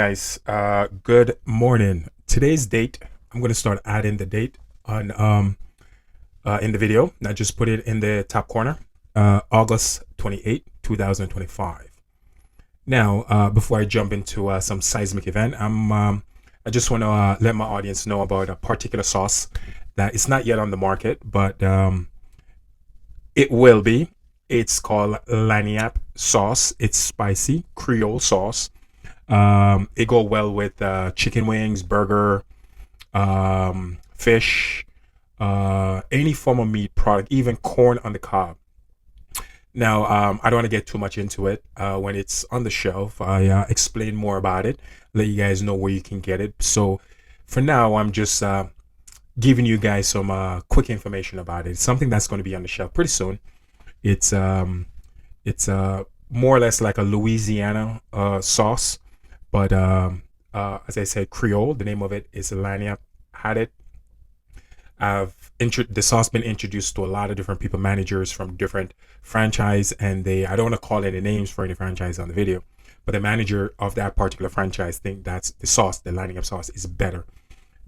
Guys, good morning. Today's date, I'm going to start adding the date on in the video. Not just put it in the top corner. August 28, 2025. Now, before I jump into some seismic event, I just want to let my audience know about a particular sauce that is not yet on the market, but it will be. It's called laniap sauce. It's spicy Creole sauce. It go well with chicken wings, burger, fish, any form of meat product, even corn on the cob. Now, I don't want to get too much into it. When it's on the shelf, I explain more about it, let you guys know where you can get it. So, for now, I'm just giving you guys some quick information about it. It's something that's going to be on the shelf pretty soon. It's more or less like a Louisiana sauce, but as I said, Creole. The name of it is Lania. Had it. The sauce been introduced to a lot of different people, managers from different franchise, and I don't want to call any names for any franchise on the video, but the manager of that particular franchise think that's the sauce, the lining up sauce, is better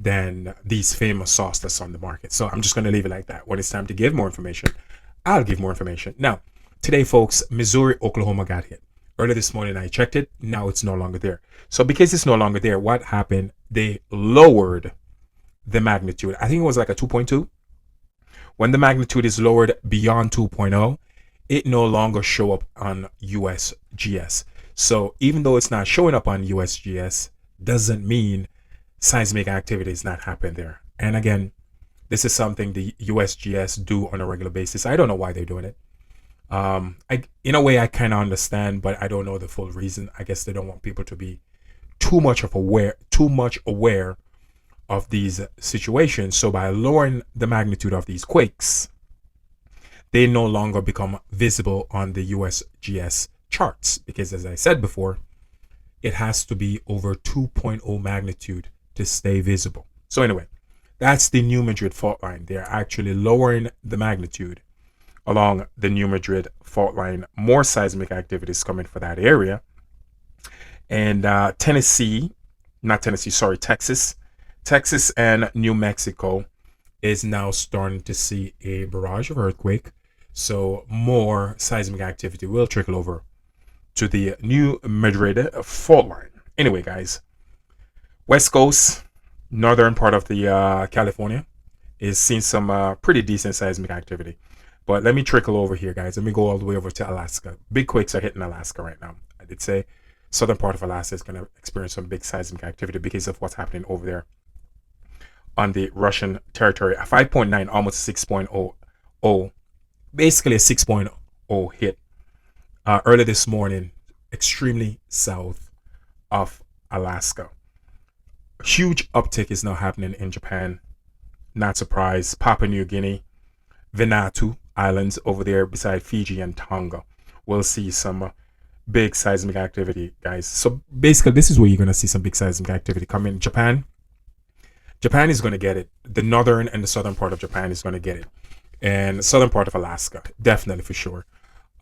than these famous sauce that's on the market. So I'm just going to leave it like that. When it's time to give more information, I'll give more information. Now, today, folks, Missouri, Oklahoma got hit. Earlier this morning, I checked it. Now it's no longer there. So because it's no longer there, what happened? They lowered the magnitude. I think it was like a 2.2. When the magnitude is lowered beyond 2.0, it no longer show up on USGS. So even though it's not showing up on USGS, doesn't mean seismic activity is not happening there. And again, this is something the USGS do on a regular basis. I don't know why they're doing it. In a way, I kind of understand, but I don't know the full reason. I guess they don't want people to be too much aware of these situations. So by lowering the magnitude of these quakes, they no longer become visible on the USGS charts because, as I said before, it has to be over 2.0 magnitude to stay visible. So anyway, that's the New Madrid fault line. They're actually lowering the magnitude along the New Madrid fault line. More seismic activities coming for that area. And Texas and New Mexico is now starting to see a barrage of earthquake. So more seismic activity will trickle over to the New Madrid fault line. Anyway, guys, West Coast, northern part of the California is seeing some pretty decent seismic activity. But let me trickle over here, guys. Let me go all the way over to Alaska. Big quakes are hitting Alaska right now. I did say southern part of Alaska is going to experience some big seismic activity because of what's happening over there on the Russian territory. A 5.9, almost 6.0, basically a 6.0 hit early this morning, extremely south of Alaska. A huge uptick is now happening in Japan. Not surprised. Papua New Guinea, Vanuatu Islands over there beside Fiji and Tonga. We'll see some big seismic activity, guys. So basically, this is where you're going to see some big seismic activity come in. Japan is going to get it. The northern and the southern part of Japan is going to get it. And southern part of Alaska, definitely for sure.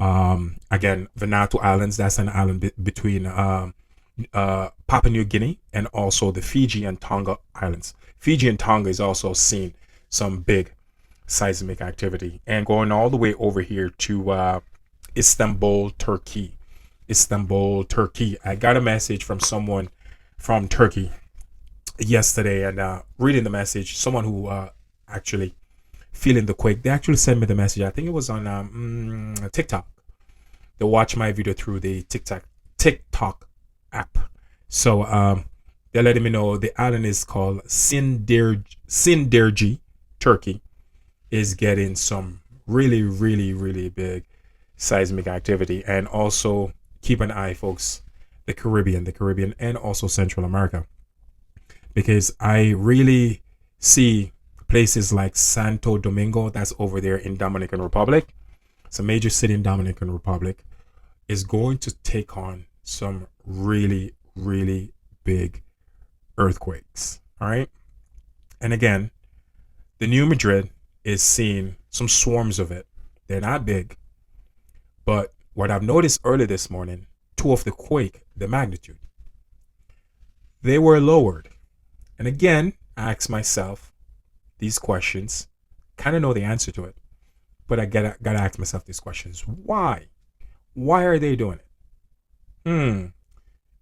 Again, Vanuatu Islands, that's an island between Papua New Guinea and also the Fiji and Tonga Islands. Fiji and Tonga is also seeing some big seismic activity. And going all the way over here to Istanbul, Turkey. I got a message from someone from Turkey yesterday, and reading the message, someone who actually feeling the quake. They actually sent me the message. I think it was on TikTok. They watch my video through the TikTok app. So they're letting me know the island is called Sindirji, Turkey, is getting some really, really, really big seismic activity. And also keep an eye, folks, the Caribbean, and also Central America, because I really see places like Santo Domingo, that's over there in Dominican Republic. It's a major city in Dominican Republic, is going to take on some really, really big earthquakes. All right. And again, the New Madrid is seeing some swarms of it. They're not big, but what I've noticed early this morning, two of the quake, the magnitude. They were lowered. And again, I ask myself these questions. Kind of know the answer to it, but I gotta ask myself these questions. Why? Why are they doing it? Hmm.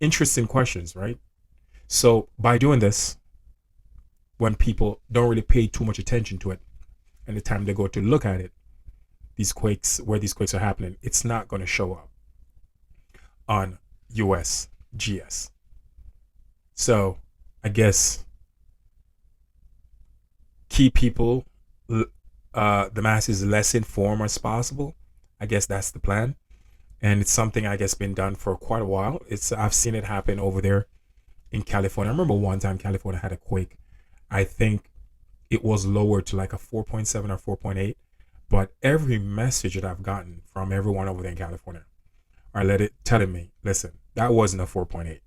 Interesting questions, right? So by doing this, when people don't really pay too much attention to it, and the time they go to look at it, these quakes, where these quakes are happening, it's not going to show up on USGS. So I guess keep people, the masses, less informed as possible. I guess that's the plan, and it's something I guess been done for quite a while. It's I've seen it happen over there in California. I remember one time California had a quake. I think it was lowered to like a 4.7 or 4.8. But every message that I've gotten from everyone over there in California are telling me, listen, that wasn't a 4.8.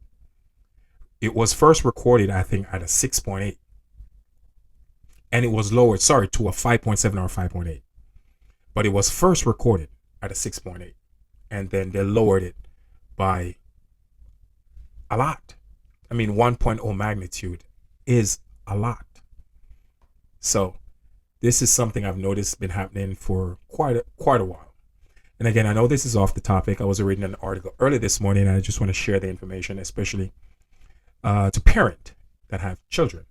It was first recorded, I think, at a 6.8. And it was lowered, sorry, to a 5.7 or 5.8. But it was first recorded at a 6.8. And then they lowered it by a lot. I mean, 1.0 magnitude is a lot. So this is something I've noticed been happening for quite a while. And again, I know this is off the topic. I was reading an article early this morning, and I just want to share the information, especially to parents that have children.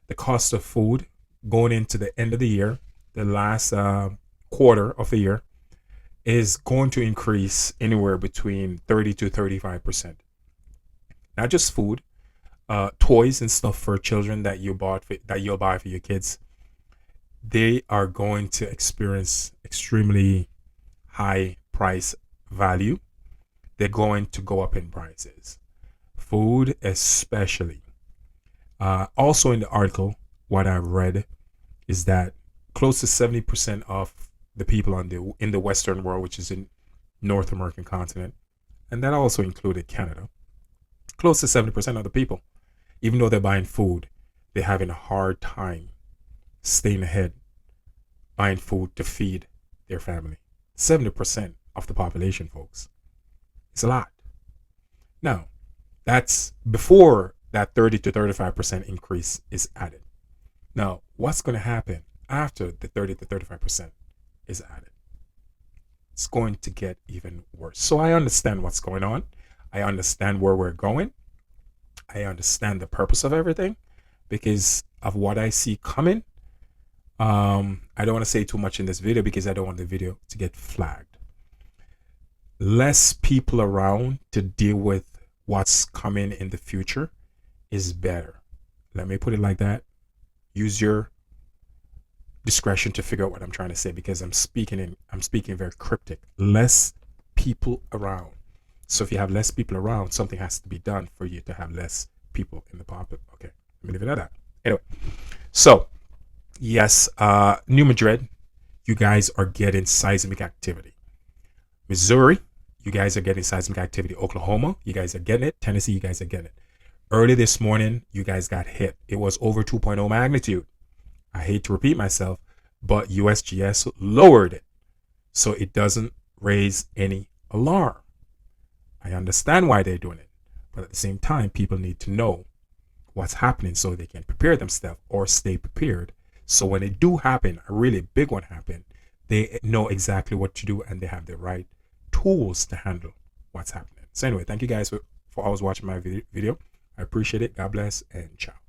The cost of food going into the end of the year, the last quarter of the year, is going to increase anywhere between 30 to 35%. Not just food, toys and stuff for children that you'll buy for your kids. They are going to experience extremely high price value. They're going to go up in prices. Food, especially. Also, in the article, what I read is that close to 70% of the people in the Western world, which is in North American continent, and that also included Canada, close to 70% of the people, even though they're buying food, they're having a hard time staying ahead, buying food to feed their family. 70% of the population, folks. It's a lot. Now, that's before that 30 to 35% increase is added. Now, what's going to happen after the 30 to 35% is added? It's going to get even worse. So I understand what's going on. I understand where we're going. I understand the purpose of everything because of what I see coming. I don't want to say too much in this video because I don't want the video to get flagged. Less people around to deal with what's coming in the future is better. Let me put it like that. Use your discretion to figure out what I'm trying to say because I'm speaking very cryptic. Less people around. So if you have less people around, something has to be done for you to have less people in the public. Okay, let me leave it at that. Anyway, so yes, New Madrid, you guys are getting seismic activity. Missouri, you guys are getting seismic activity. Oklahoma, you guys are getting it. Tennessee, you guys are getting it. Early this morning, you guys got hit. It was over 2.0 magnitude. I hate to repeat myself, but USGS lowered it so it doesn't raise any alarm. I understand why they're doing it, but at the same time, people need to know what's happening so they can prepare themselves or stay prepared. So when it do happen, a really big one happen, they know exactly what to do and they have the right tools to handle what's happening. So anyway, thank you guys for always watching my video. I appreciate it. God bless and ciao.